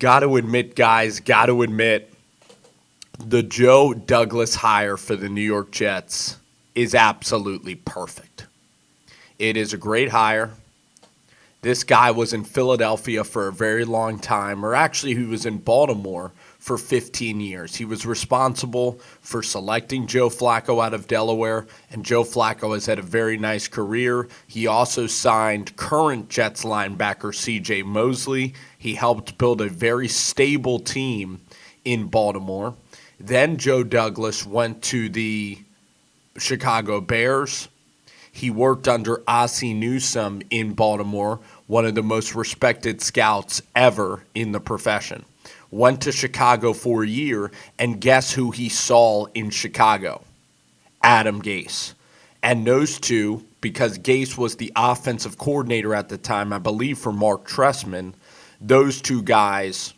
got to admit, guys, the Joe Douglas hire for the New York Jets is absolutely perfect. It is a great hire. This guy was in Philadelphia for a very long time, or actually he was in Baltimore for 15 years. He was responsible for selecting Joe Flacco out of Delaware, and Joe Flacco has had a very nice career. He also signed current Jets linebacker C.J. Mosley. He helped build a very stable team in Baltimore. Then Joe Douglas went to the Chicago Bears. He worked under Ozzie Newsome in Baltimore, one of the most respected scouts ever in the profession. Went to Chicago for a year, and guess who he saw in Chicago? Adam Gase. And those two, because Gase was the offensive coordinator at the time, I believe for Mark Trestman, those two guys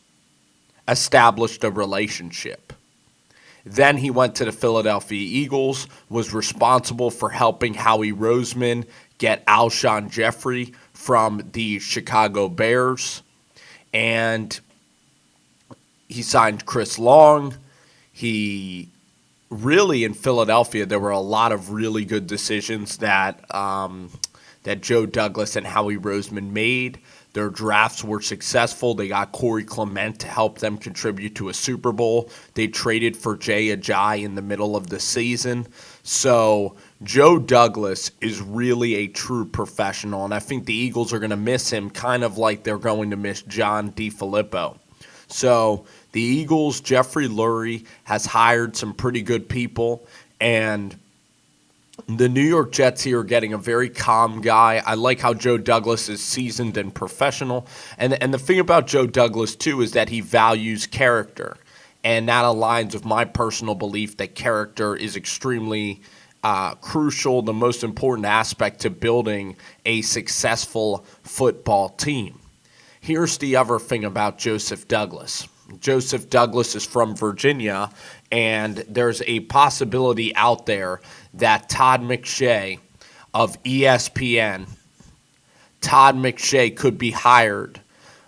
established a relationship. Then he went to the Philadelphia Eagles, was responsible for helping Howie Roseman get Alshon Jeffrey from the Chicago Bears. And he signed Chris Long. He really, in Philadelphia, there were a lot of really good decisions that Joe Douglas and Howie Roseman made. Their drafts were successful. They got Corey Clement to help them contribute to a Super Bowl. They traded for Jay Ajayi in the middle of the season. So Joe Douglas is really a true professional, and I think the Eagles are going to miss him kind of like they're going to miss John DeFilippo. So the Eagles, Jeffrey Lurie, has hired some pretty good people, and the New York Jets here are getting a very calm guy. I like how Joe Douglas is seasoned and professional. And the thing about Joe Douglas, too, is that he values character. And that aligns with my personal belief that character is extremely crucial, the most important aspect to building a successful football team. Here's the other thing about Joseph Douglas. Joseph Douglas is from Virginia, and there's a possibility out there that Todd McShay of ESPN, Todd McShay could be hired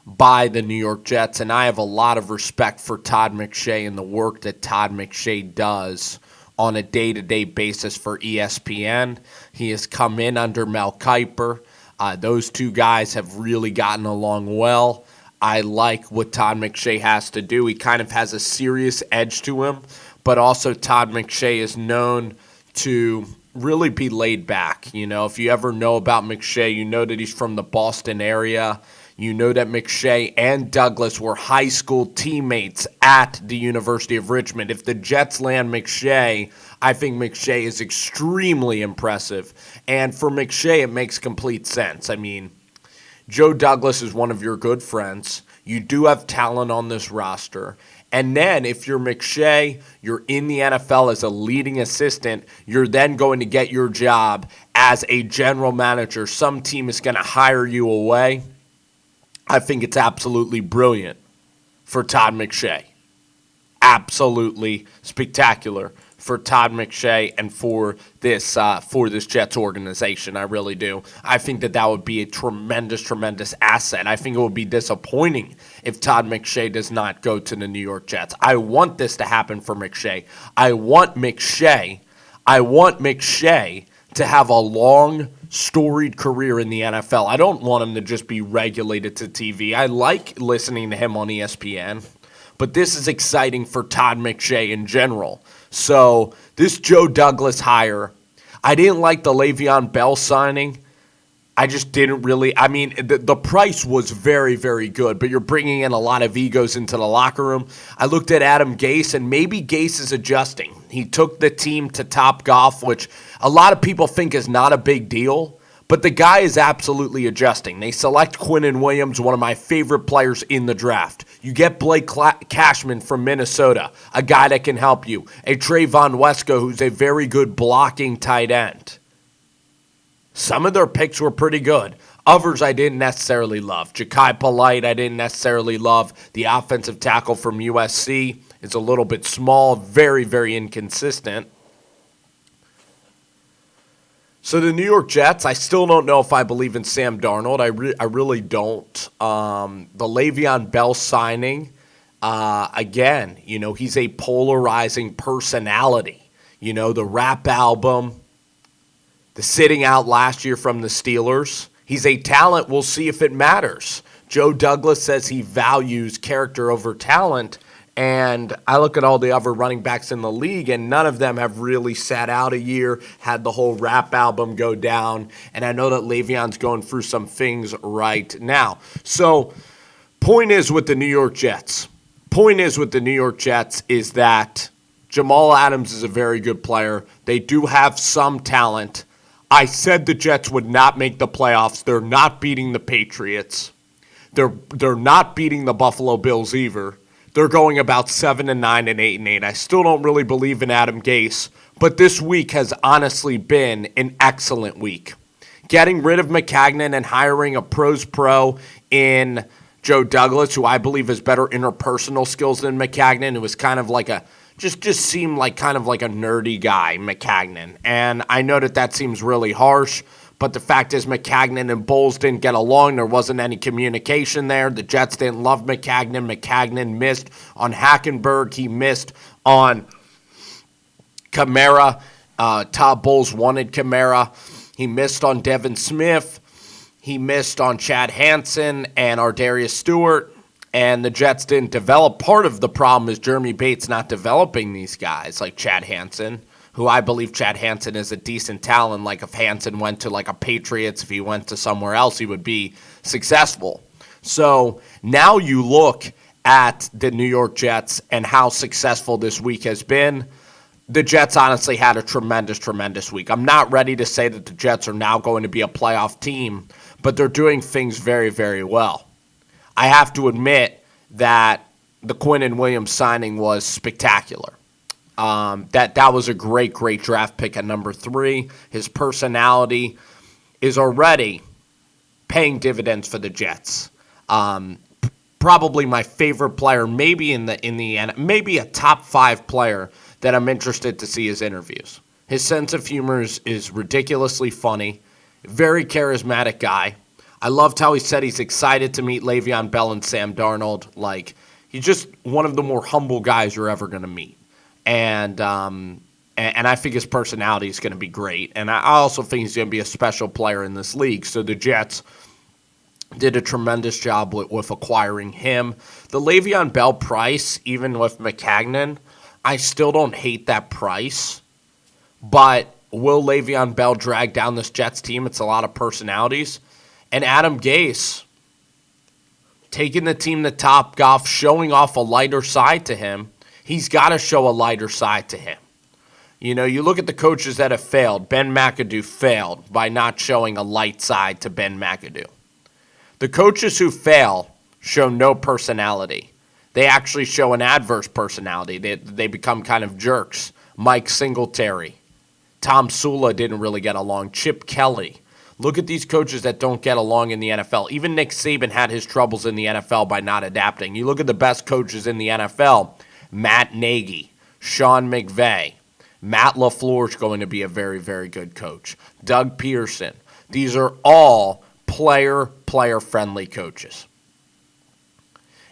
by the New York Jets, and I have a lot of respect for Todd McShay and the work that Todd McShay does on a day-to-day basis for ESPN. He has come in under Mel Kiper. Those two guys have really gotten along well. I like what Todd McShay has to do. He kind of has a serious edge to him, but also Todd McShay is known to really be laid back. You know, if you ever know about McShay, you know that he's from the Boston area. You know that McShay and Douglas were high school teammates at the University of Richmond. If the Jets land McShay, I think McShay is extremely impressive. And for McShay, it makes complete sense. I mean, Joe Douglas is one of your good friends. You do have talent on this roster. And then if you're McShay, you're in the NFL as a leading assistant, you're then going to get your job as a general manager. Some team is going to hire you away. I think it's absolutely brilliant for Todd McShay. Absolutely spectacular for Todd McShay and for this Jets organization. I really do. I think that would be a tremendous, tremendous asset. I think it would be disappointing if Todd McShay does not go to the New York Jets. I want this to happen for McShay. I want McShay to have a long, storied career in the NFL. I don't want him to just be regulated to TV. I like listening to him on ESPN, but this is exciting for Todd McShay in general. So this Joe Douglas hire, I didn't like the Le'Veon Bell signing. I just didn't really. I mean, the price was very, very good, but you're bringing in a lot of egos into the locker room. I looked at Adam Gase, and maybe Gase is adjusting. He took the team to Topgolf, which a lot of people think is not a big deal, but the guy is absolutely adjusting. They select Quinnen Williams, one of my favorite players in the draft. You get Blake Cashman from Minnesota, a guy that can help you. A Trayvon Wesco, who's a very good blocking tight end. Some of their picks were pretty good. Others I didn't necessarily love. Ja'Kai Polite I didn't necessarily love. The offensive tackle from USC is a little bit small, very, very inconsistent. So the New York Jets, I still don't know if I believe in Sam Darnold. I really don't. The Le'Veon Bell signing, again, he's a polarizing personality. The rap album, the sitting out last year from the Steelers. He's a talent. We'll see if it matters. Joe Douglas says he values character over talent. And I look at all the other running backs in the league, and none of them have really sat out a year, had the whole rap album go down. And I know that Le'Veon's going through some things right now. So, point is with the New York Jets is that Jamal Adams is a very good player. They do have some talent. I said the Jets would not make the playoffs. They're not beating the Patriots. They're not beating the Buffalo Bills either. They're going about 7-9 and 8-8. I still don't really believe in Adam Gase, but this week has honestly been an excellent week. Getting rid of McCagnon and hiring a pros pro in Joe Douglas, who I believe has better interpersonal skills than McCagnon, who was kind of like just seemed like kind of like a nerdy guy, McCagnon. And I know that seems really harsh, but the fact is McCagnon and Bowles didn't get along. There wasn't any communication there. The Jets didn't love McCagnon. McCagnon missed on Hackenberg. He missed on Kamara. Todd Bowles wanted Kamara. He missed on Devin Smith. He missed on Chad Hansen and Ardarius Stewart. And the Jets didn't develop. Part of the problem is Jeremy Bates not developing these guys like Chad Hansen, who I believe Chad Hansen is a decent talent. Like if Hansen went to like a Patriots, if he went to somewhere else, he would be successful. So now you look at the New York Jets and how successful this week has been. The Jets honestly had a tremendous week. I'm not ready to say that the Jets are now going to be a playoff team, but they're doing things very, very well. I have to admit that the Quinnen Williams signing was spectacular. That was a great draft pick at number 3. His personality is already paying dividends for the Jets. Probably my favorite player, maybe maybe a top 5 player that I'm interested to see his interviews. His sense of humor is ridiculously funny, very charismatic guy. I loved how he said he's excited to meet Le'Veon Bell and Sam Darnold. Like, he's just one of the more humble guys you're ever going to meet. And I think his personality is going to be great. And I also think he's going to be a special player in this league. So the Jets did a tremendous job with acquiring him. The Le'Veon Bell price, even with McCagnon, I still don't hate that price. But will Le'Veon Bell drag down this Jets team? It's a lot of personalities. And Adam Gase, taking the team to Topgolf, showing off a lighter side to him. He's got to show a lighter side to him. You look at the coaches that have failed. Ben McAdoo failed by not showing a light side to Ben McAdoo. The coaches who fail show no personality. They actually show an adverse personality. They become kind of jerks. Mike Singletary. Tom Sula didn't really get along. Chip Kelly. Look at these coaches that don't get along in the NFL. Even Nick Saban had his troubles in the NFL by not adapting. You look at the best coaches in the NFL. Matt Nagy, Sean McVay, Matt LaFleur is going to be a very, very good coach. Doug Peterson. These are all player-friendly coaches.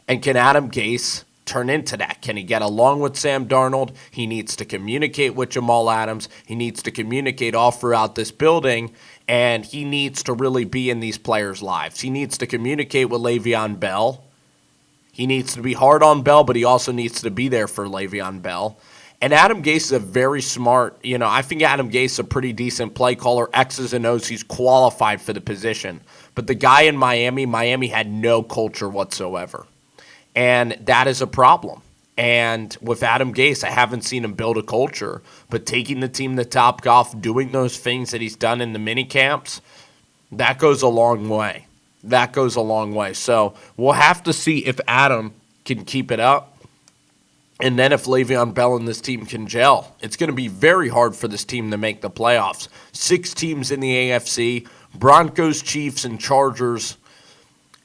And can Adam Gase turn into that? Can he get along with Sam Darnold? He needs to communicate with Jamal Adams. He needs to communicate all throughout this building, and he needs to really be in these players' lives. He needs to communicate with Le'Veon Bell. He needs to be hard on Bell, but he also needs to be there for Le'Veon Bell. And Adam Gase is a very smart, I think Adam Gase is a pretty decent play caller, X's and O's. He's qualified for the position. But the guy in Miami had no culture whatsoever. And that is a problem. And with Adam Gase, I haven't seen him build a culture. But taking the team to Topgolf, doing those things that he's done in the mini camps, that goes a long way. So we'll have to see if Adam can keep it up. And then if Le'Veon Bell and this team can gel. It's going to be very hard for this team to make the playoffs. 6 teams in the AFC, Broncos, Chiefs, and Chargers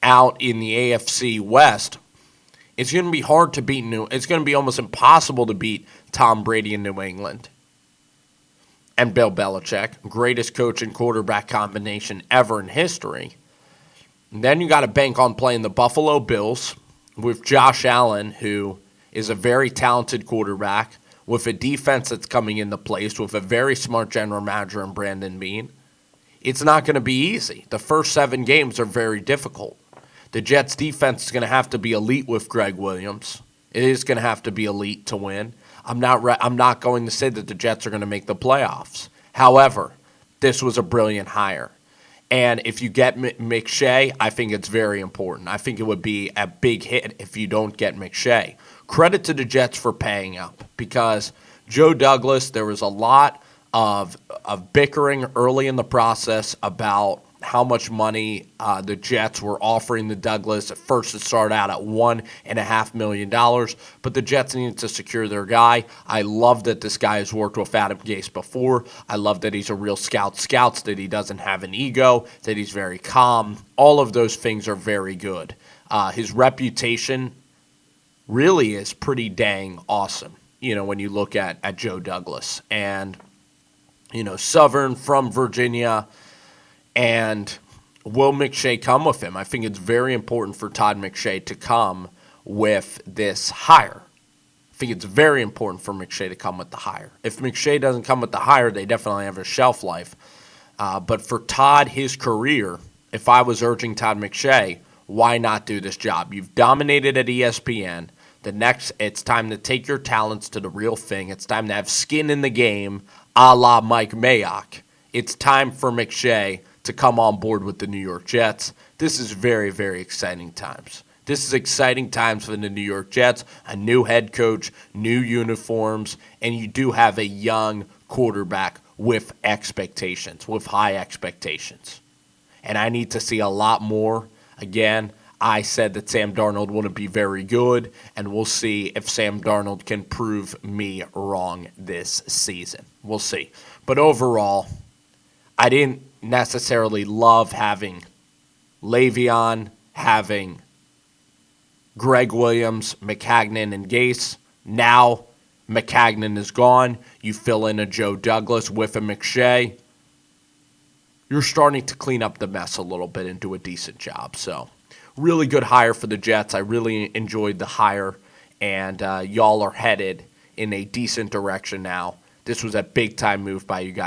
out in the AFC West. It's going to be hard to beat it's going to be almost impossible to beat Tom Brady in New England. and Bill Belichick, greatest coach and quarterback combination ever in history. And then you got to bank on playing the Buffalo Bills with Josh Allen, who is a very talented quarterback, with a defense that's coming into place, with a very smart general manager in Brandon Beane. It's not going to be easy. The first 7 games are very difficult. The Jets' defense is going to have to be elite with Greg Williams. It is going to have to be elite to win. I'm not going to say that the Jets are going to make the playoffs. However, this was a brilliant hire. And if you get McShay, I think it's very important. I think it would be a big hit if you don't get McShay. Credit to the Jets for paying up, because Joe Douglas, there was a lot of bickering early in the process about how much money the Jets were offering the Douglas. At first, it started out at $1.5 million, but the Jets needed to secure their guy. I love that this guy has worked with Adam Gase before. I love that he's a real scouts, that he doesn't have an ego, that he's very calm. All of those things are very good. His reputation really is pretty dang awesome, when you look at Joe Douglas. And, Southern from Virginia. And will McShay come with him? I think it's very important for Todd McShay to come with this hire. I think it's very important for McShay to come with the hire. If McShay doesn't come with the hire, they definitely have a shelf life. But for Todd, his career, if I was urging Todd McShay, why not do this job? You've dominated at ESPN. It's time to take your talents to the real thing. It's time to have skin in the game, a la Mike Mayock. It's time for McShay to come on board with the New York Jets. This is very, very exciting times. This is exciting times for the New York Jets, a new head coach, new uniforms, and you do have a young quarterback with expectations, with high expectations. And I need to see a lot more. Again, I said that Sam Darnold wouldn't be very good, and we'll see if Sam Darnold can prove me wrong this season. We'll see. But overall, I didn't necessarily love having Le'Veon, having Greg Williams, Maccagnan, and Gase. Now Maccagnan is gone. You fill in a Joe Douglas with a McShay. You're starting to clean up the mess a little bit and do a decent job. So, really good hire for the Jets. I really enjoyed the hire, and y'all are headed in a decent direction now. This was a big-time move by you guys.